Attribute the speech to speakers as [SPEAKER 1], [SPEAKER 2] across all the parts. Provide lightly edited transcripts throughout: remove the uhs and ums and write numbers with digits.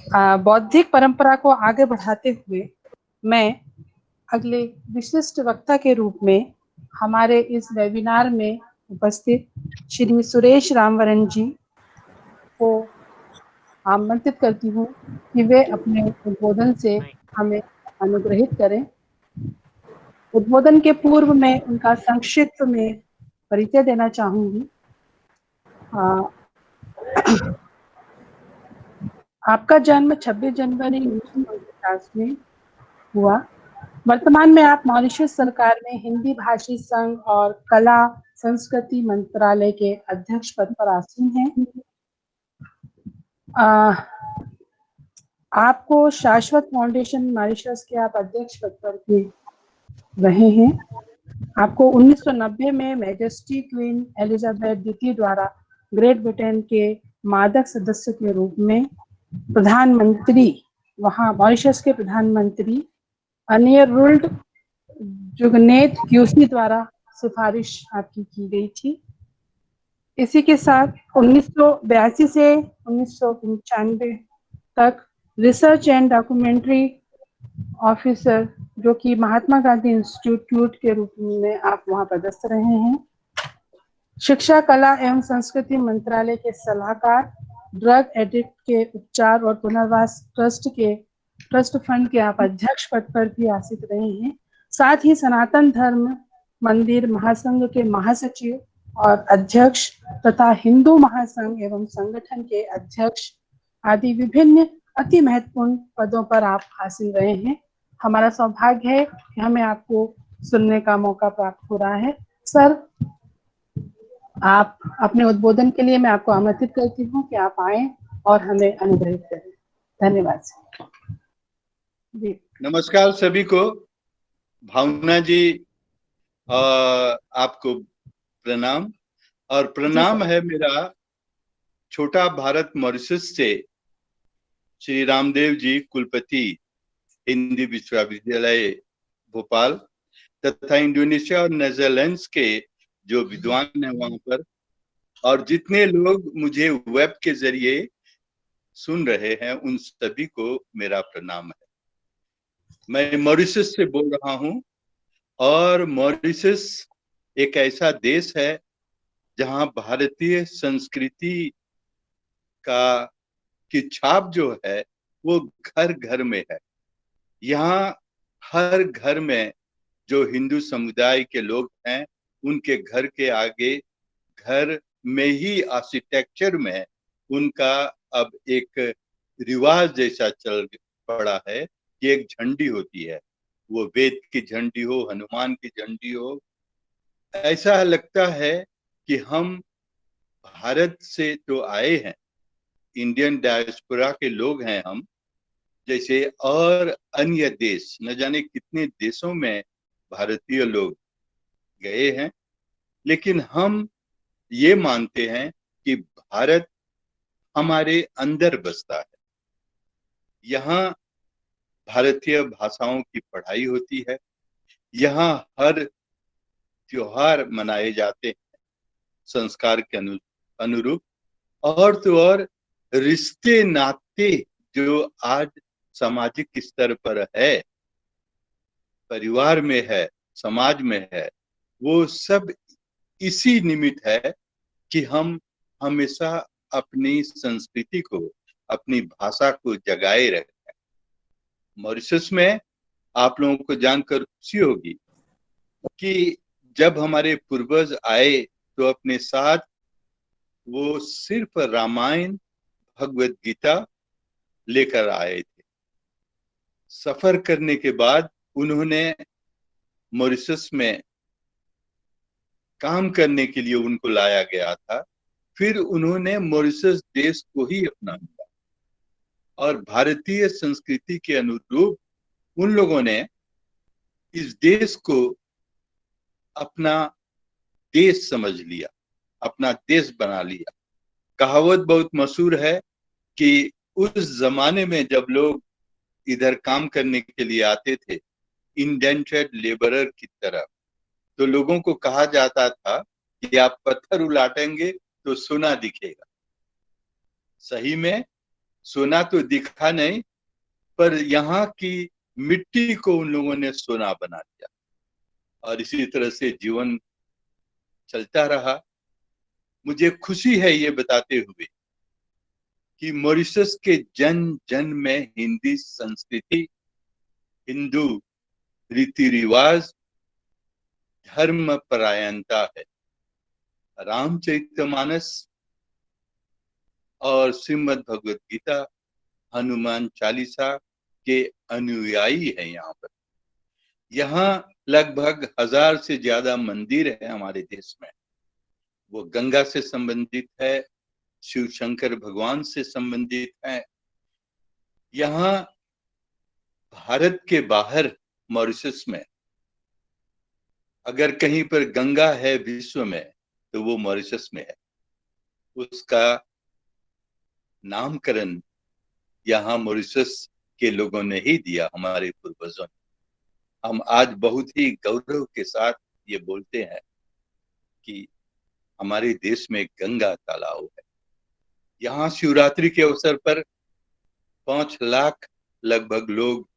[SPEAKER 1] बौद्धिक परंपरा को आगे बढ़ाते हुए मैं अगले विशिष्ट वक्ता के रूप में हमारे इस वेबिनार में उपस्थित श्री सुरेश रामवरण जी को आमंत्रित करती हूँ कि वे अपने उद्बोधन से हमें अनुग्रहित करें। उद्बोधन के पूर्व में उनका संक्षिप्त में परिचय देना चाहूंगी। आपका जन्म 26 जनवरी 1949 में हुआ। वर्तमान में आप मॉरिशस सरकार में हिंदी भाषी संघ और कला संस्कृति मंत्रालय के अध्यक्ष पद पर आसीन हैं। आपको शाश्वत फाउंडेशन मॉरिशस के आप अध्यक्ष पद पर भी रहे हैं। आपको 1990 में मैजेस्टी क्वीन एलिजाबेथ द्वितीय द्वारा ग्रेट ब्रिटेन के मादक सदस्य के रूप में प्रधानमंत्री, वहां मॉरिशस के प्रधानमंत्री अनिरुल्ड जुगनेत क्यूसी द्वारा सिफारिश आपकी की गई थी। इसी के साथ 1982 से 1995 तक रिसर्च एंड डॉक्यूमेंट्री ऑफिसर, जो कि महात्मा गांधी इंस्टीट्यूट के रूप में आप वहां पदस्थ रहे हैं। शिक्षा, कला एवं संस्कृति मंत्रालय के सलाहकार, ड्रग एडिक्ट के उपचार और पुनर्वास ट्रस्ट फंड के आप अध्यक्ष पद पर भी आसीन रहे हैं। साथ ही सनातन धर्म मंदिर महासंघ के महासचिव और अध्यक्ष तथा हिंदू महासंघ एवं संगठन के अध्यक्ष आदि विभिन्न अति महत्वपूर्ण पदों पर आप हासिल रहे हैं। हमारा सौभाग्य है कि हमें आपको सुनने का मौका प्राप्त हो रहा है। सर, आप अपने उद्बोधन के लिए मैं आपको आमंत्रित करती हूँ कि आप आए और हमें अनुग्रहित करें। धन्यवाद जी।
[SPEAKER 2] नमस्कार सभी को। भावना जी आपको प्रणाम। और प्रणाम है मेरा छोटा भारत मॉरिशस से श्री रामदेव जी कुलपति हिंदी विश्वविद्यालय भोपाल तथा इंडोनेशिया और नेदरलैंड्स के जो विद्वान हैं वहां पर, और जितने लोग मुझे वेब के जरिए सुन रहे हैं उन सभी को मेरा प्रणाम है। मैं मॉरिशस से बोल रहा हूं और मॉरिशस एक ऐसा देश है जहां भारतीय संस्कृति का की छाप जो है वो घर घर में है। यहाँ हर घर में जो हिंदू समुदाय के लोग हैं उनके घर के आगे, घर में ही आर्किटेक्चर में उनका अब एक रिवाज जैसा चल पड़ा है कि एक झंडी होती है, वो वेद की झंडी हो, हनुमान की झंडी हो। ऐसा लगता है कि हम भारत से तो आए हैं, इंडियन डायस्पोरा के लोग हैं हम, जैसे और अन्य देश न जाने कितने देशों में भारतीय लोग गए हैं, लेकिन हम ये मानते हैं कि भारत हमारे अंदर बसता है। यहाँ भारतीय भाषाओं की पढ़ाई होती है, यहाँ हर त्योहार मनाए जाते हैं संस्कार के अनुरूप, और तो और रिश्ते नाते जो आज सामाजिक स्तर पर है, परिवार में है, समाज में है, वो सब इसी निमित्त है कि हम हमेशा अपनी संस्कृति को, अपनी भाषा को जगाए रखें। मॉरिशस में आप लोगों को जानकर खुशी होगी कि जब हमारे पूर्वज आए तो अपने साथ वो सिर्फ रामायण, भगवत गीता लेकर आए थे। सफर करने के बाद उन्होंने मॉरिशस में काम करने के लिए उनको लाया गया था, फिर उन्होंने मॉरिशस देश को ही अपना लिया और भारतीय संस्कृति के अनुरूप उन लोगों ने इस देश को अपना देश समझ लिया, अपना देश बना लिया। कहावत बहुत मशहूर है कि उस जमाने में जब लोग इधर काम करने के लिए आते थे इंडेंटेड लेबरर की तरह, तो लोगों को कहा जाता था कि आप पत्थर उलाटेंगे तो सोना दिखेगा। सही में सोना तो दिखा नहीं, पर यहाँ की मिट्टी को उन लोगों ने सोना बना दिया और इसी तरह से जीवन चलता रहा। मुझे खुशी है ये बताते हुए कि मॉरिशस के जन जन में हिंदी संस्कृति, हिंदू रीति रिवाज, धर्म परायणता है। रामचरितमानस और श्रीमद् भगवत गीता, हनुमान चालीसा के अनुयायी है यहाँ पर। यहाँ लगभग 1000 से ज्यादा मंदिर है हमारे देश में। वो गंगा से संबंधित है, शिव शंकर भगवान से संबंधित है। यहाँ भारत के बाहर मॉरिशस में अगर कहीं पर गंगा है विश्व में तो वो मॉरिशस में है। उसका नामकरण यहाँ मॉरिशस के लोगों ने ही दिया, हमारे पूर्वजों ने। हम आज बहुत ही गौरव के साथ ये बोलते हैं कि हमारे देश में गंगा तालाब है। यहाँ शिवरात्रि के अवसर पर 5 लाख लगभग लोग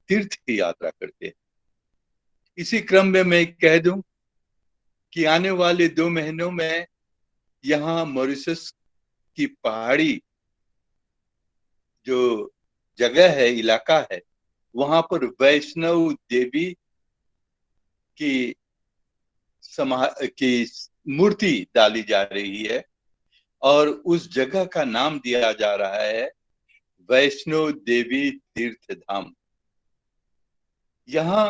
[SPEAKER 2] तीर्थ की यात्रा करते हैं। इसी क्रम में मैं कह दूं कि आने वाले 2 महीनों में यहाँ मॉरिशस की पहाड़ी जो जगह है, इलाका है, वहां पर वैष्णव देवी की की मूर्ति डाली जा रही है और उस जगह का नाम दिया जा रहा है वैष्णो देवी तीर्थ धाम। यहाँ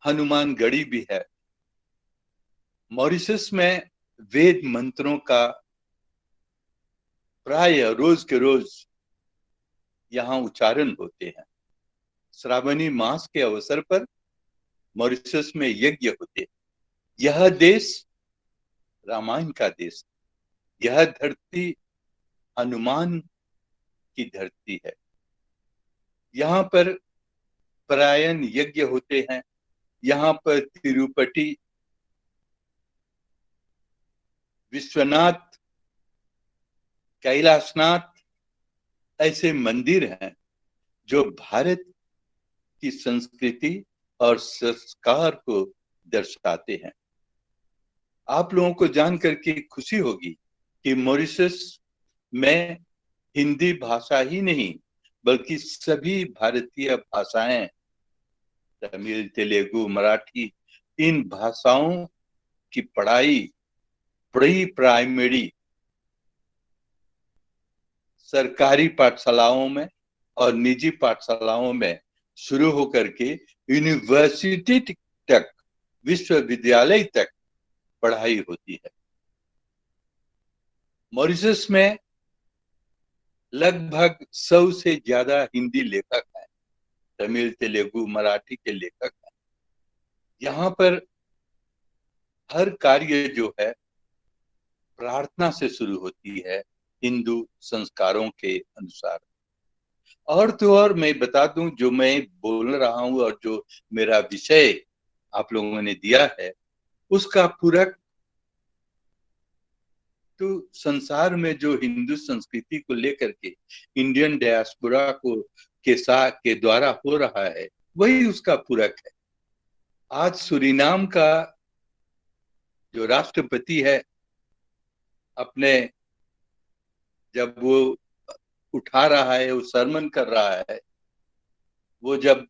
[SPEAKER 2] हनुमान गढ़ी भी है। मॉरिशस में वेद मंत्रों का प्राय रोज के रोज यहाँ उच्चारण होते हैं। श्रावणी मास के अवसर पर मॉरिशस में यज्ञ होते हैं। यह देश रामायण का देश, यह धरती हनुमान की धरती है। यहाँ पर परायण यज्ञ होते हैं। यहाँ पर तिरुपति, विश्वनाथ, कैलाशनाथ ऐसे मंदिर हैं जो भारत की संस्कृति और संस्कार को दर्शाते हैं। आप लोगों को जानकर के खुशी होगी कि मॉरिशस में हिंदी भाषा ही नहीं बल्कि सभी भारतीय भाषाएं, तमिल, तेलुगु, मराठी, इन भाषाओं की पढ़ाई प्री प्राइमरी सरकारी पाठशालाओं में और निजी पाठशालाओं में शुरू होकर के यूनिवर्सिटी तक, विश्वविद्यालय तक पढ़ाई होती है। मॉरिशस में लगभग 100 से ज्यादा हिंदी लेखक हैं, तमिल, तेलुगु, मराठी के लेखक हैं। यहाँ पर हर कार्य जो है प्रार्थना से शुरू होती है हिंदू संस्कारों के अनुसार। और तो और मैं बता दूं, जो मैं बोल रहा हूं और जो मेरा विषय आप लोगों ने दिया है उसका पूरक तो संसार में जो हिंदू संस्कृति को लेकर के इंडियन डायस्पोरा को के द्वारा हो रहा है वही उसका पूरक है। आज सूरीनाम का जो राष्ट्रपति है, अपने जब वो उठा रहा है, वो सरमन कर रहा है, वो जब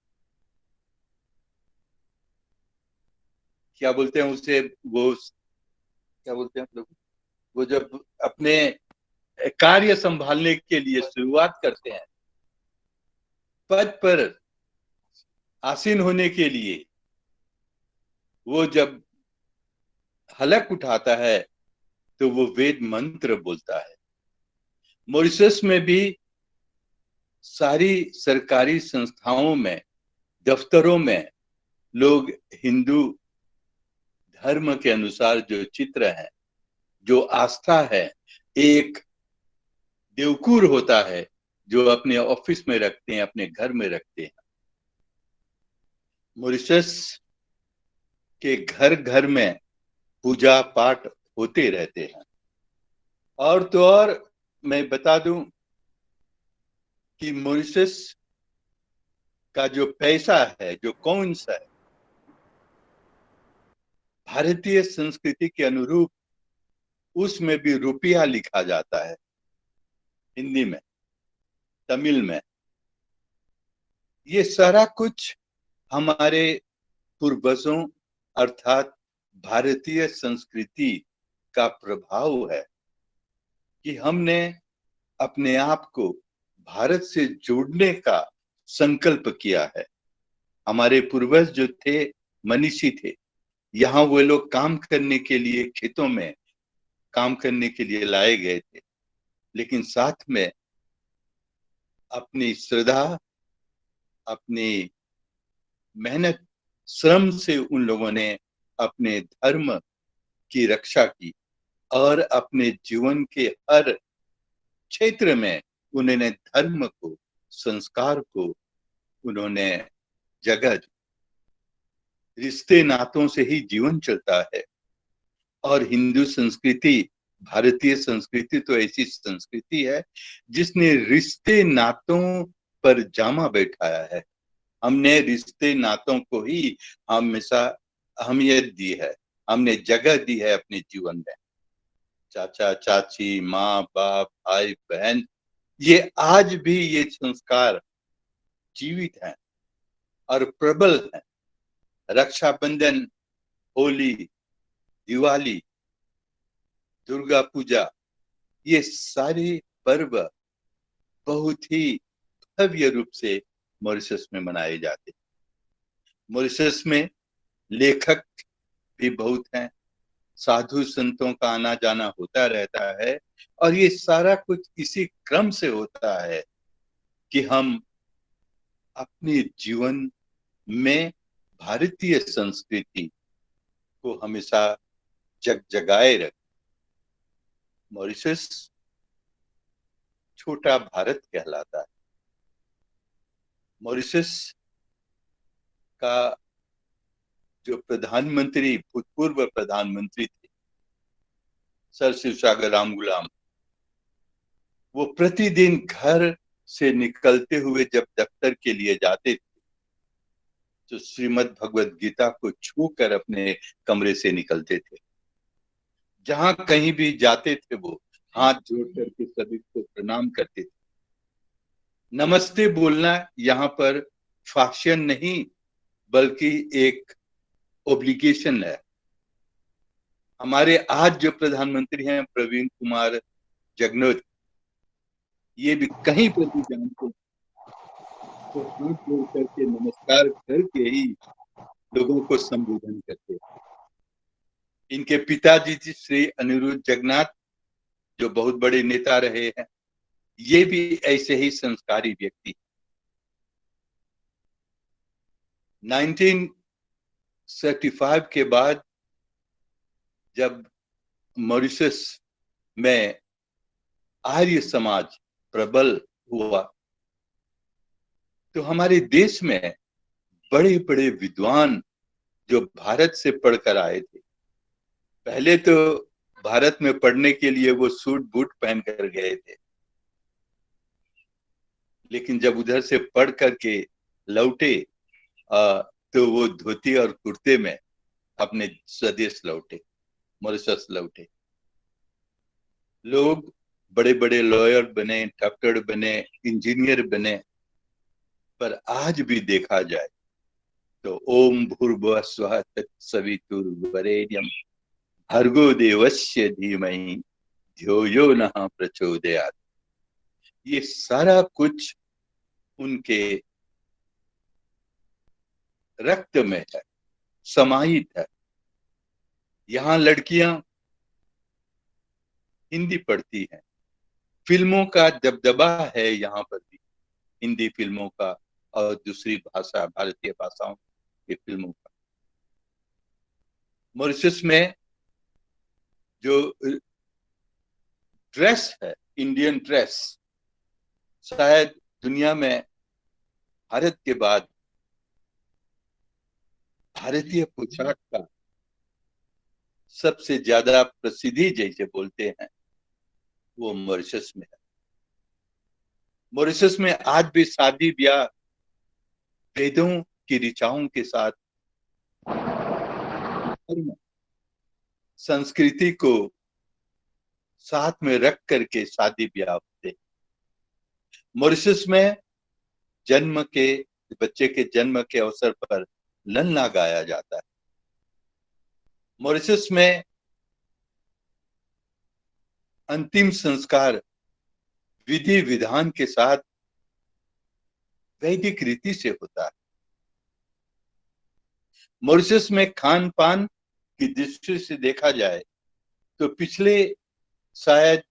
[SPEAKER 2] क्या बोलते हैं उसे, वो क्या बोलते हैं लोग, वो जब अपने कार्य संभालने के लिए शुरुआत करते हैं, पद पर आसीन होने के लिए वो जब हलक उठाता है तो वो वेद मंत्र बोलता है। मॉरिशस में भी सारी सरकारी संस्थाओं में, दफ्तरों में लोग हिंदू धर्म के अनुसार जो चित्र है, जो आस्था है, एक देवकुर होता है जो अपने ऑफिस में रखते हैं, अपने घर में रखते हैं। मॉरिशस के घर घर में पूजा पाठ होते रहते हैं। और तो और मैं बता दूं कि मॉरिशस का जो पैसा है, जो कॉइन्स है, भारतीय संस्कृति के अनुरूप उसमें भी रुपया लिखा जाता है, हिंदी में, तमिल में। ये सारा कुछ हमारे पूर्वजों अर्थात भारतीय संस्कृति का प्रभाव है कि हमने अपने आप को भारत से जोड़ने का संकल्प किया है। हमारे पूर्वज जो थे, मनीषी थे, यहाँ वो लोग काम करने के लिए, खेतों में काम करने के लिए लाए गए थे, लेकिन साथ में अपनी श्रद्धा, अपनी मेहनत, श्रम से उन लोगों ने अपने धर्म की रक्षा की और अपने जीवन के हर क्षेत्र में उन्होंने धर्म को, संस्कार को उन्होंने जगह दी। रिश्ते नातों से ही जीवन चलता है और हिंदू संस्कृति, भारतीय संस्कृति तो ऐसी संस्कृति है जिसने रिश्ते नातों पर जामा बैठाया है। हमने रिश्ते नातों को ही हमेशा अहमियत दी है, हमने जगह दी है अपने जीवन में। चाचा चाची, माँ बाप, भाई बहन, ये आज भी ये संस्कार जीवित हैं और प्रबल हैं। रक्षाबंधन, होली, दिवाली, दुर्गा पूजा, ये सारे पर्व बहुत ही भव्य रूप से मॉरिशस में मनाए जाते हैं। मॉरिशस में लेखक भी बहुत हैं, साधु संतों का आना जाना होता रहता है और ये सारा कुछ इसी क्रम से होता है कि हम अपने जीवन में भारतीय संस्कृति को हमेशा जगजगाए रखें। मॉरिशस छोटा भारत कहलाता है। मॉरिशस का जो प्रधानमंत्री, भूतपूर्व प्रधानमंत्री थे, सर शिवसागर राम गुलाम, वो प्रतिदिन घर से निकलते हुए जब दफ्तर के लिए जाते थे तो श्रीमद् भगवद गीता को छूकर अपने कमरे से निकलते थे। जहां कहीं भी जाते थे वो हाथ जोड़ करके सभी को प्रणाम करते थे। नमस्ते बोलना यहाँ पर फैशन नहीं बल्कि एक ओब्लिगेशन है। हमारे आज जो प्रधानमंत्री हैं प्रवीण कुमार जगन्नाथ, ये भी कहीं पर भी जानते तो हाथ जोड़ करके नमस्कार करके ही लोगों को संबोधन करते। इनके पिताजी जी श्री अनिरुद्ध जगन्नाथ जो बहुत बड़े नेता रहे हैं, ये भी ऐसे ही संस्कारी व्यक्ति। 1935 के बाद जब मॉरिशस में आर्य समाज प्रबल हुआ तो हमारे देश में बड़े बड़े विद्वान जो भारत से पढ़कर आए थे, पहले तो भारत में पढ़ने के लिए वो सूट बूट पहन कर गए थे, लेकिन जब उधर से पढ़ करके लौटे तो वो धोती और कुर्ते में अपने स्वदेश लौटे, मॉरिशस लौटे। लोग बड़े बड़े लॉयर बने, डॉक्टर बने, इंजीनियर बने, पर आज भी देखा जाए तो ओम भूर्भुवः स्वः तत्सवितुर्वरेण्यं भर्गो देवस्य धीमहि धियो यो नः प्रचोदयात्, ये सारा कुछ उनके रक्त में है, समाहित है। यहाँ लड़कियां हिंदी पढ़ती हैं, फिल्मों का दबदबा है यहाँ पर भी, हिंदी फिल्मों का और दूसरी भाषा, भारतीय भाषाओं की फिल्मों का। मॉरिशस में जो ड्रेस है, इंडियन ड्रेस, शायद दुनिया में भारत के बाद भारतीय पोशाक का सबसे ज्यादा प्रसिद्धि जैसे बोलते हैं वो मॉरिशस में है। मॉरिशस में आज भी शादी ब्याह वेदों की ऋचाओं के साथ संस्कृति को साथ में रख करके शादी ब्याह होते। मॉरिशस में जन्म के बच्चे के जन्म के अवसर पर लन्ना गाया जाता है। मॉरिशस में अंतिम संस्कार विधि विधान के साथ वैदिक रीति से होता है। मॉरिशस में खान पान की दृष्टि से देखा जाए तो पिछले शायद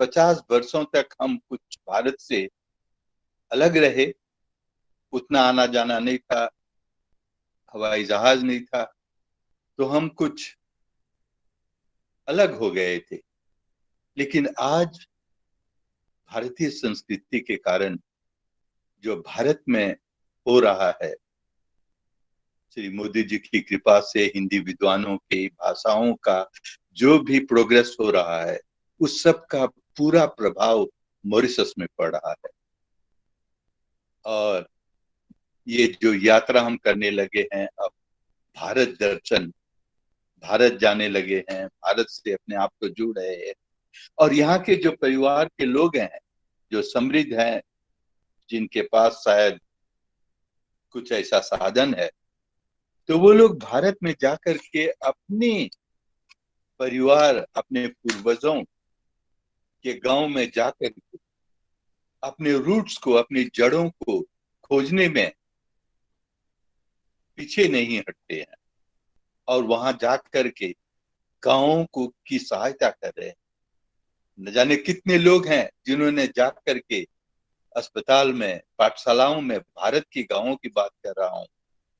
[SPEAKER 2] 50 वर्षों तक हम कुछ भारत से अलग रहे। उतना आना जाना नहीं था, हवाई जहाज नहीं था, तो हम कुछ अलग हो गए थे। लेकिन आज भारतीय संस्कृति के कारण जो भारत में हो रहा है, श्री मोदी जी की कृपा से हिंदी विद्वानों की भाषाओं का जो भी प्रोग्रेस हो रहा है, उस सब का पूरा प्रभाव मॉरिशस में पड़ रहा है। और ये जो यात्रा हम करने लगे हैं, अब भारत दर्शन, भारत जाने लगे हैं, भारत से अपने आप को जुड़ रहे हैं, और यहाँ के जो परिवार के लोग हैं जो समृद्ध हैं, जिनके पास शायद कुछ ऐसा साधन है, तो वो लोग भारत में जाकर के अपने परिवार, अपने पूर्वजों के गांव में जाकर के अपने रूट्स को, अपनी जड़ों को खोजने में पीछे नहीं हटते हैं, और वहां जाकर के गांवों को की सहायता कर रहे हैं। न जाने कितने लोग हैं जिन्होंने जाकर के अस्पताल में, पाठशालाओं में, भारत की गांवों की बात कर रहा हूं,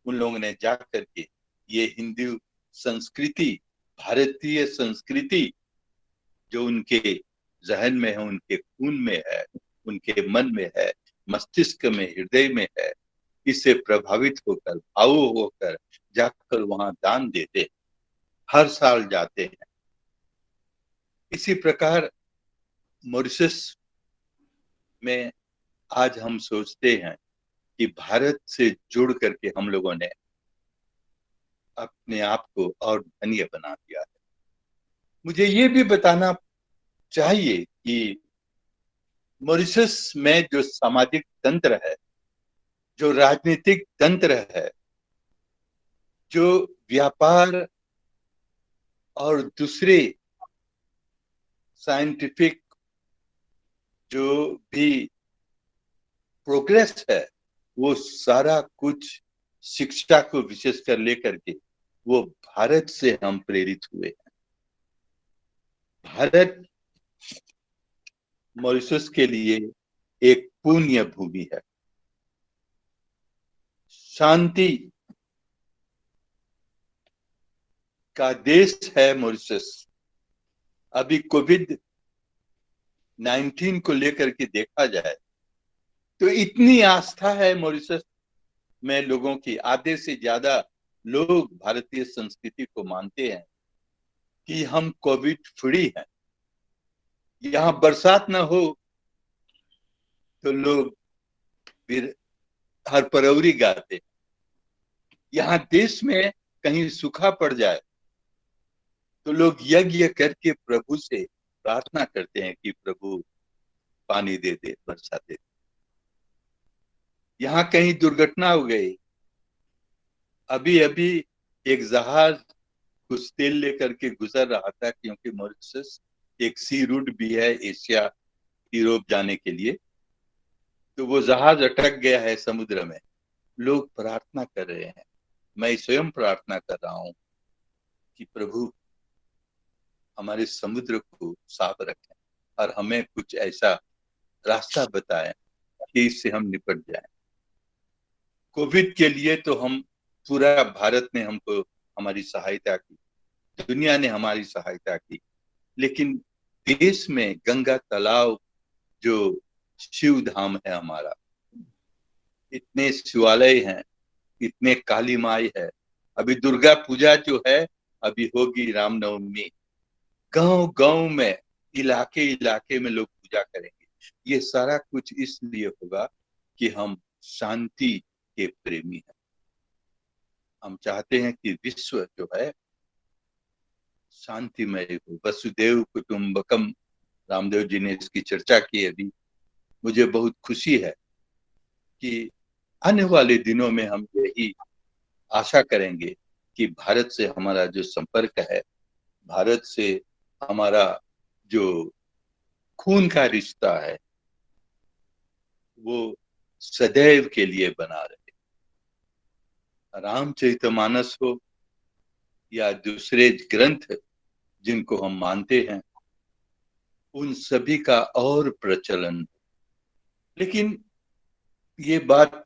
[SPEAKER 2] उन लोगों ने जाकर के ये हिंदू संस्कृति, भारतीय संस्कृति जो उनके जहन में है, उनके खून में है, उनके मन में है, मस्तिष्क में, हृदय में है, इससे प्रभावित होकर, भावुक होकर जाकर वहां दान देते, हर साल जाते हैं। इसी प्रकार मॉरिशस में आज हम सोचते हैं कि भारत से जुड़ करके हम लोगों ने अपने आप को और धन्य बना दिया है। मुझे ये भी बताना चाहिए कि मॉरिशस में जो सामाजिक तंत्र है, जो राजनीतिक तंत्र है, जो व्यापार और दूसरे साइंटिफिक जो भी प्रोग्रेस है, वो सारा कुछ शिक्षा को विशेष कर लेकर के वो भारत से हम प्रेरित हुए हैं। भारत मॉरिशस के लिए एक पुण्य भूमि है, शांति का देश है मॉरिशस। अभी कोविड-19 को लेकर के देखा जाए तो इतनी आस्था है मॉरिशस में लोगों की, आधे से ज्यादा लोग भारतीय संस्कृति को मानते हैं कि हम कोविड फ्री हैं। यहाँ बरसात ना हो तो लोग फिर हर परौरी गाते। यहाँ देश में कहीं सूखा पड़ जाए तो लोग यज्ञ करके प्रभु से प्रार्थना करते हैं कि प्रभु पानी दे दे, वर्षा दे दे। यहाँ कहीं दुर्घटना हो गई, अभी अभी एक जहाज कुछ तेल लेकर के गुजर रहा था, क्योंकि मॉरिशस एक सी रूट भी है एशिया यूरोप जाने के लिए, तो वो जहाज अटक गया है समुद्र में। लोग प्रार्थना कर रहे हैं, मैं स्वयं प्रार्थना कर रहा हूं कि प्रभु हमारे समुद्र को साफ रखें और हमें कुछ ऐसा रास्ता बताएं कि इससे हम निपट जाएं। कोविड के लिए तो हम पूरा भारत ने हमको हमारी सहायता की, दुनिया ने हमारी सहायता की, लेकिन देश में गंगा तालाब जो शिव धाम है हमारा, इतने शिवालय हैं, इतने काली माई है, अभी दुर्गा पूजा जो है अभी होगी, रामनवमी, गांव गांव में, इलाके इलाके में लोग पूजा करेंगे। ये सारा कुछ इसलिए होगा कि हम शांति के प्रेमी हैं। हम चाहते हैं कि विश्व जो है शांतिमय हो। वसुदेव कुटुंबकम, रामदेव जी ने इसकी चर्चा की अभी। मुझे बहुत खुशी है कि आने वाले दिनों में हम यही आशा करेंगे कि भारत से हमारा जो संपर्क है, भारत से हमारा जो खून का रिश्ता है, वो सदैव के लिए बना रहे। रामचरितमानस हो या दूसरे ग्रंथ जिनको हम मानते हैं, उन सभी का और प्रचलन। लेकिन ये बात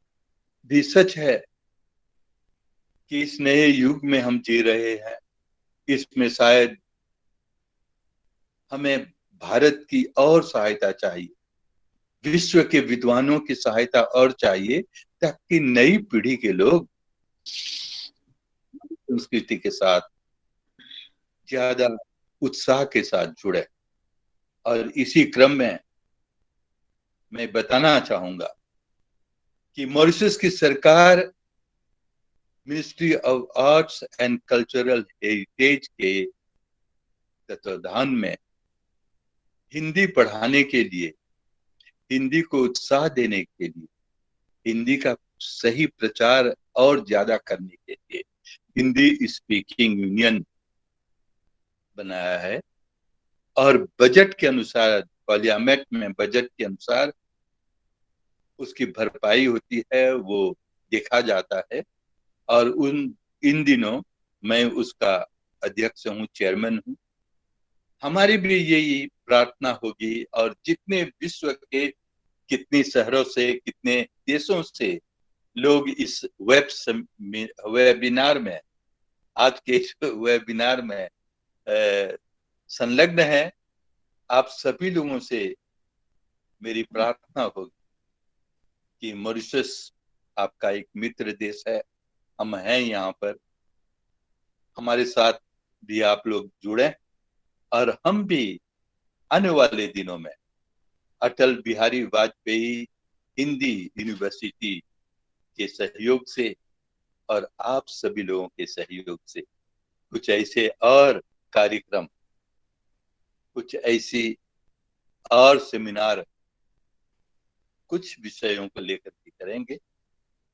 [SPEAKER 2] भी सच है कि इस नए युग में हम जी रहे हैं, इसमें शायद हमें भारत की और सहायता चाहिए, विश्व के विद्वानों की सहायता और चाहिए, ताकि नई पीढ़ी के लोग संस्कृति के साथ ज्यादा उत्साह के साथ जुड़े। और इसी क्रम में मैं बताना चाहूंगा कि मॉरिशस की सरकार ministry of arts and cultural heritage के तत्वाधान में हिंदी पढ़ाने के लिए, हिंदी को उत्साह देने के लिए, हिंदी का सही प्रचार और ज्यादा करने के लिए हिंदी स्पीकिंग यूनियन बनाया है। और बजट के अनुसार, पार्लियामेंट में बजट के अनुसार उसकी भरपाई होती है, वो देखा जाता है। और इन दिनों मैं उसका अध्यक्ष हूँ, चेयरमैन हूँ। हमारी भी यही प्रार्थना होगी, और जितने विश्व के कितने शहरों से, कितने देशों से लोग इस वेबिनार में, आज के वेबिनार में संलग्न है, आप सभी लोगों से मेरी प्रार्थना होगी कि मॉरिशस आपका एक मित्र देश है। हम हैं यहाँ पर, हमारे साथ भी आप लोग जुड़े, और हम भी आने वाले दिनों में अटल बिहारी वाजपेयी हिंदी यूनिवर्सिटी के सहयोग से और आप सभी लोगों के सहयोग से कुछ ऐसे और कार्यक्रम, कुछ ऐसी और सेमिनार, कुछ विषयों को लेकर के करेंगे,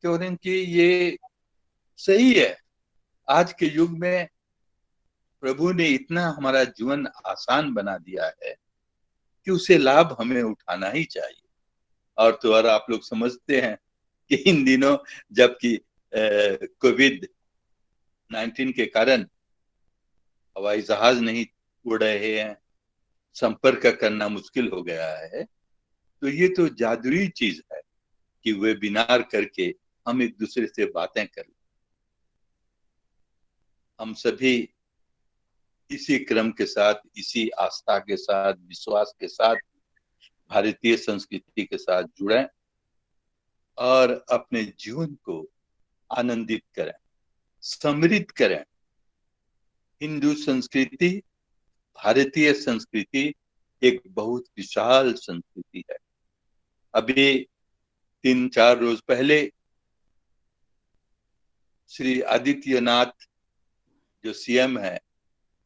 [SPEAKER 2] क्योंकि ये सही है। आज के युग में प्रभु ने इतना हमारा जीवन आसान बना दिया है कि उसे लाभ हमें उठाना ही चाहिए। और तो और आप लोग समझते हैं कि इन दिनों जबकि कोविड-19 के कारण हवाई जहाज नहीं उड़ रहे हैं, संपर्क करना मुश्किल हो गया है, तो ये तो जादुई चीज है कि वेबिनार करके हम एक दूसरे से बातें कर लें। हम सभी इसी क्रम के साथ, इसी आस्था के साथ, विश्वास के साथ भारतीय संस्कृति के साथ जुड़ें और अपने जीवन को आनंदित करें, समृद्ध करें। हिंदू संस्कृति, भारतीय संस्कृति एक बहुत विशाल संस्कृति है। अभी 3-4 रोज पहले श्री आदित्यनाथ जो सीएम है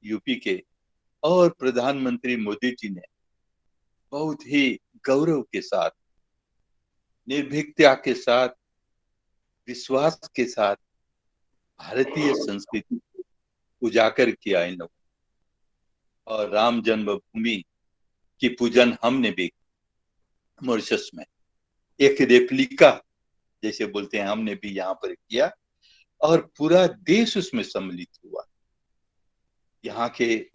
[SPEAKER 2] यूपी के, और प्रधानमंत्री मोदी जी ने बहुत ही गौरव के साथ, निर्भीकता के साथ, विश्वास के साथ भारतीय संस्कृति को उजागर किया इन लोगों। और राम जन्मभूमि की पूजन हमने भी मॉरिशस में एक रेप्लिका जैसे बोलते हैं, हमने भी यहाँ पर किया, और पूरा देश उसमें सम्मिलित हुआ। यहाँ के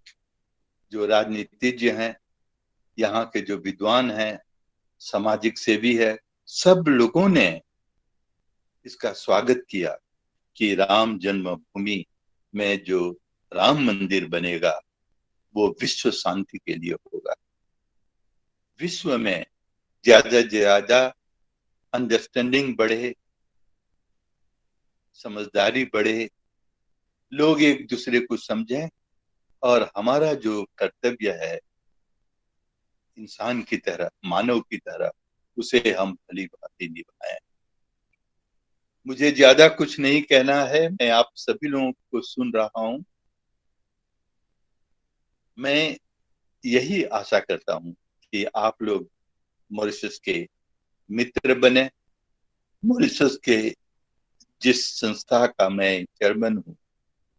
[SPEAKER 2] जो राजनीतिज्ञ हैं, यहाँ के जो विद्वान हैं, सामाजिक सेवी है, सब लोगों ने इसका स्वागत किया कि राम जन्मभूमि में जो राम मंदिर बनेगा वो विश्व शांति के लिए होगा। विश्व में ज्यादा से ज्यादा अंडरस्टैंडिंग बढ़े, समझदारी बढ़े, लोग एक दूसरे को समझें, और हमारा जो कर्तव्य है इंसान की तरह, मानव की तरह उसे हम भली भांति निभाएं। मुझे ज्यादा कुछ नहीं कहना है, मैं आप सभी लोगों को सुन रहा हूं। मैं यही आशा करता हूं कि आप लोग मॉरिशस के मित्र बने। मॉरिशस के जिस संस्था का मैं चेयरमैन हूं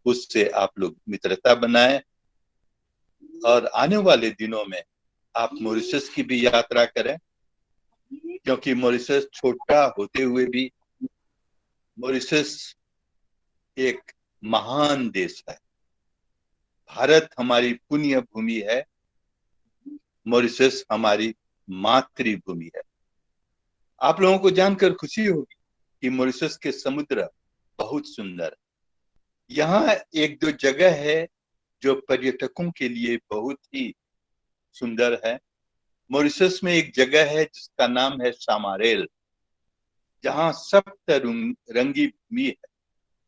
[SPEAKER 2] उससे आप लोग मित्रता बनाएं, और आने वाले दिनों में आप मॉरिशस की भी यात्रा करें, क्योंकि मॉरिशस छोटा होते हुए भी मॉरिशस एक महान देश है। भारत हमारी पुण्य भूमि है, मॉरिशस हमारी मातृभूमि है। आप लोगों को जानकर खुशी होगी कि मॉरिशस के समुद्र बहुत सुंदर है। यहाँ एक दो जगह है जो पर्यटकों के लिए बहुत ही सुंदर है। मॉरिशस में एक जगह है जिसका नाम है सामारेल, जहाँ सप्त रंगी भूमि है।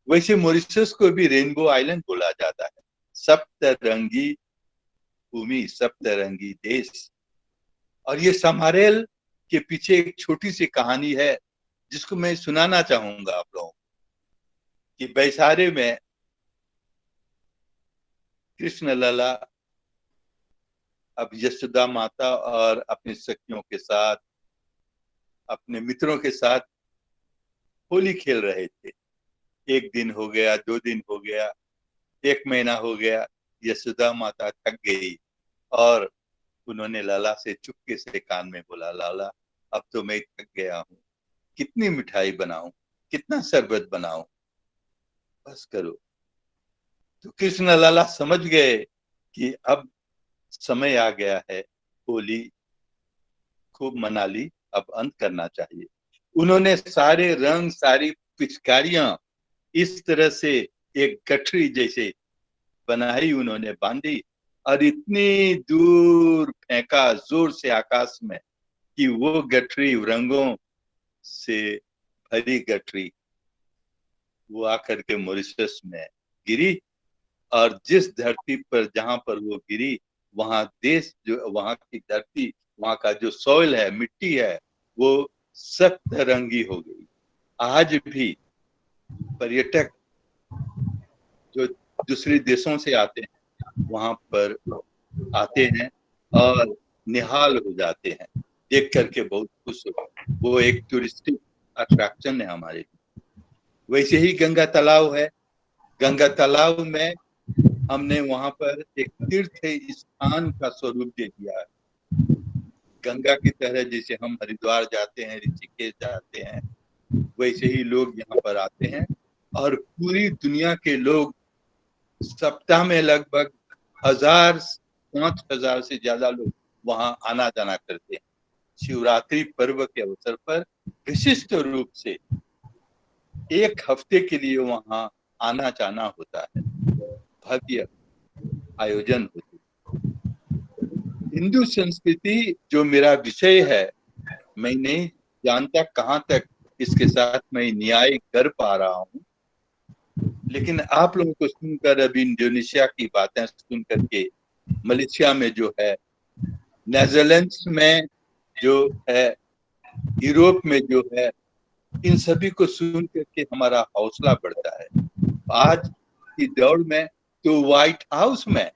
[SPEAKER 2] वैसे मॉरिशस को भी रेनबो आइलैंड बोला जाता है। सप्तरंगी भूमि, सप्तरंगी देश। और ये समारेल के पीछे एक छोटी सी कहानी है जिसको मैं सुनाना चाहूंगा आप लोगों को। कि बैसारे में कृष्ण लला अब यशोदा माता और अपनी सखियों के साथ, अपने मित्रों के साथ होली खेल रहे थे। एक दिन हो गया, 2 दिन हो गया, 1 महीना हो गया। यशोदा माता थक गई और उन्होंने लाला से चुपके से कान में बोला, लाला अब तो मैं थक गया हूँ, कितनी मिठाई बनाऊं, कितना शरबत बनाऊं, बस करो। तो कृष्ण लाला समझ गए कि अब समय आ गया है, होली खूब मना ली, अब अंत करना चाहिए। उन्होंने सारे रंग, सारी पिचकारियां इस तरह से एक गठरी जैसे बनाई, उन्होंने बांधी और इतनी दूर फेंका जोर से आकाश में कि वो गठरी रंगों से भरी गठरी वो आकर के मॉरिशस में गिरी। और जिस धरती पर, जहां पर वो गिरी, वहां देश, जो वहां की धरती, वहां का जो सॉइल है, मिट्टी है, वो सप्तरंगी हो गई। आज भी पर्यटक जो दूसरे देशों से आते हैं वहां पर आते हैं और निहाल हो जाते हैं, देख करके बहुत खुश हो। वो एक टूरिस्टिक अट्रैक्शन है हमारे लिए। वैसे ही गंगा तालाब है। गंगा तालाब में हमने वहां पर एक तीर्थ स्थान का स्वरूप दे दिया है। गंगा की तरह जैसे हम हरिद्वार जाते हैं, ऋषिकेश जाते हैं, वैसे ही लोग यहाँ पर आते हैं। और पूरी दुनिया के लोग सप्ताह में लगभग 1000, 5000 से ज्यादा लोग वहां आना जाना करते हैं। शिवरात्रि पर्व के अवसर पर विशिष्ट रूप से 1 हफ्ते के लिए वहां आना जाना होता है। भव्य आयोजन होते हैं। हिंदू संस्कृति जो मेरा विषय है, मैं नहीं जानता कहां तक इसके साथ मैं न्याय कर पा रहा हूं, लेकिन आप लोगों को सुनकर, अभी इंडोनेशिया की बातें सुन करके, मलेशिया में जो है, नेदरलैंड्स में जो है, यूरोप में जो है, इन सभी को सुन करके हमारा हौसला बढ़ता है। आज की दौड़ में तो व्हाइट हाउस में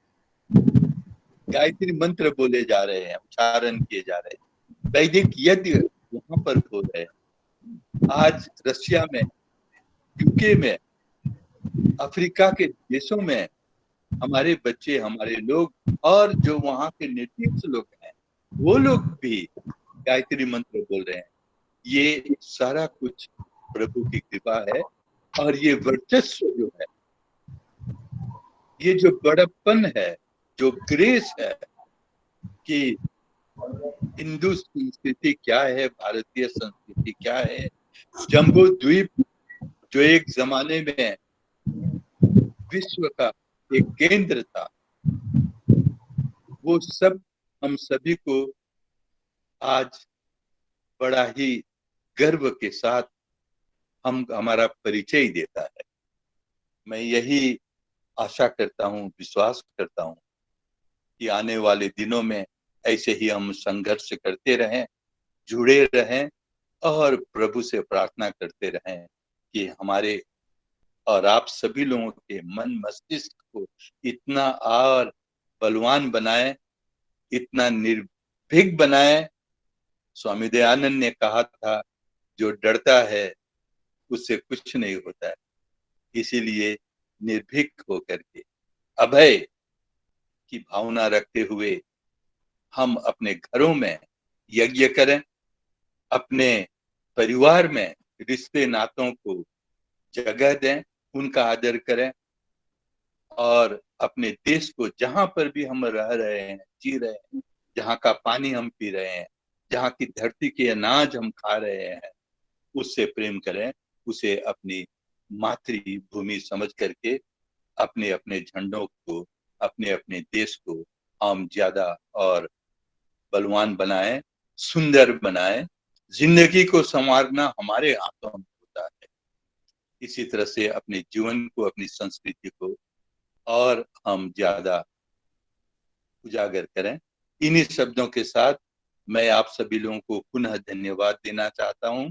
[SPEAKER 2] गायत्री मंत्र बोले जा रहे हैं, उच्चारण किए जा रहे हैं, वैदिक यज्ञ वहां पर हो रहे हैं। आज रशिया में, यूके में, अफ्रीका के देशों में हमारे बच्चे, हमारे लोग, और जो वहां के नेटिव्स लोग हैं, वो लोग भी गायत्री मंत्र बोल रहे हैं। ये सारा कुछ प्रभु की कृपा है। और ये वर्चस्व जो है, ये जो बड़प्पन है, जो ग्रेस है कि हिंदू संस्कृति क्या है, भारतीय संस्कृति क्या है। जम्बू द्वीप जो एक जमाने में विश्व का एक केंद्र था, वो सब हम सभी को आज बड़ा ही गर्व के साथ हमारा परिचय देता है। मैं यही आशा करता हूँ, विश्वास करता हूँ कि आने वाले दिनों में ऐसे ही हम संघर्ष करते रहें, जुड़े रहें और प्रभु से प्रार्थना करते रहें कि हमारे और आप सभी लोगों के मन मस्तिष्क को इतना और बलवान बनाए, इतना निर्भीक बनाए। स्वामी दयानंद ने कहा था, जो डरता है उससे कुछ नहीं होता है। इसीलिए निर्भीक होकर के अभय की भावना रखते हुए हम अपने घरों में यज्ञ करें, अपने परिवार में रिश्ते नातों को जगह दें, उनका आदर करें और अपने देश को जहां पर भी हम रह रहे हैं, जी रहे हैं, जहां का पानी हम पी रहे हैं, जहां की धरती के अनाज हम खा रहे हैं, उससे प्रेम करें, उसे अपनी मातृभूमि समझ करके अपने अपने झंडों को, अपने अपने देश को हम ज्यादा और बलवान बनाएं, सुंदर बनाएं। जिंदगी को संवारना हमारे हाथों में होता है। इसी तरह से अपने जीवन को, अपनी संस्कृति को और हम ज्यादा उजागर करें। इन्हीं शब्दों के साथ मैं आप सभी लोगों को पुनः धन्यवाद देना चाहता हूं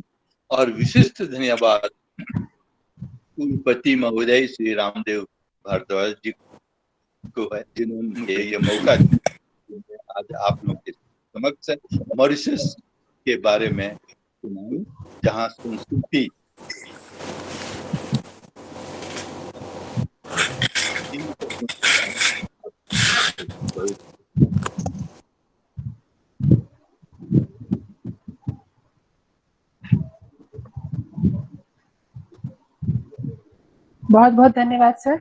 [SPEAKER 2] और विशिष्ट धन्यवाद कुलपति महोदय श्री रामदेव भारद्वाज जी को है, जिन्होंने ये मौका दिया। आज आप लोगों के समक्ष मॉरिशस के बारे में सुनाऊं, जहां संस्कृति
[SPEAKER 1] बहुत बहुत धन्यवाद सर।